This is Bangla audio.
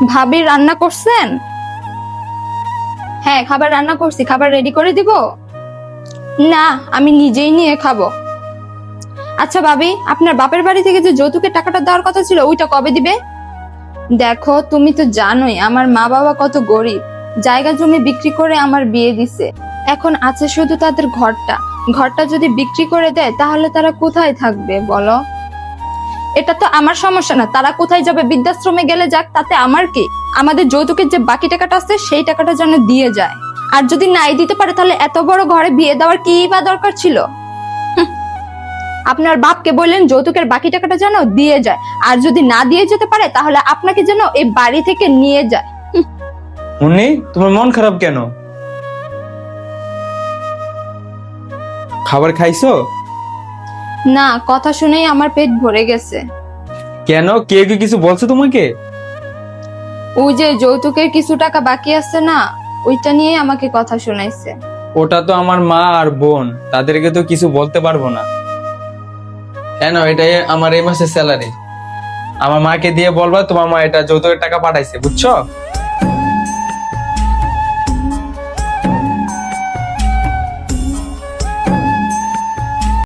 ভাবি রান্না করছেন? হ্যাঁ, খাবার রান্না করছি। খাবার রেডি করে দিব? না, আমি নিজেই নিয়ে খাবো। আচ্ছা ভাবি, আপনার বাপের বাড়ি থেকে যে যৌতুকের টাকাটা দেওয়ার কথা ছিল ওইটা কবে দিবে? দেখো, তুমি তো জানোই আমার মা বাবা কত গরিব। জায়গা জমি বিক্রি করে আমার বিয়ে দিছে। এখন আছে শুধু তাদের ঘরটা। ঘরটা যদি বিক্রি করে দেয় তাহলে তারা কোথায় থাকবে বলো? এটা তো আমার সমস্যা না, তারা কোথায় যাবে, বৃদ্ধাশ্রমে গেলে যাক, তাতে আমার কি? আমাদের যৌতুকের যে বাকি টাকাটা আছে সেই টাকাটা যেন দিয়ে যায়। আর যদি নাই দিতে পারে তাহলে এত বড় ঘরে বিয়ে দেওয়ার কি বা দরকার ছিল? হুঁ, আপনার বাপকে বললেন যৌতুকের বাকি টাকাটা যেন দিয়ে যায়, আর যদি না দিয়ে যেতে পারে তাহলে আপনাকে যেন এই বাড়ি থেকে নিয়ে যায়। মুন্নি, তোমার মন খারাপ কেন? খাবার খাইছো? না, কথা শুনেই আমার পেট ভরে গেছে। কেন, কে কি কিছু বলছে তোমাকে? ওই যে যৌতুকের কিছু টাকা বাকি আছে না, ওইটা নিয়ে আমাকে কথা শোনাইছে। ওটা তো আমার মা আর বোন, তাদেরকে তো কিছু বলতে পারবো না। কেন, এটাই আমার এই মাসের স্যালারি। আমার মাকে দিয়ে বলবা তোমার মা এটা যৌতুকের টাকা পাঠাইছে, বুঝছো?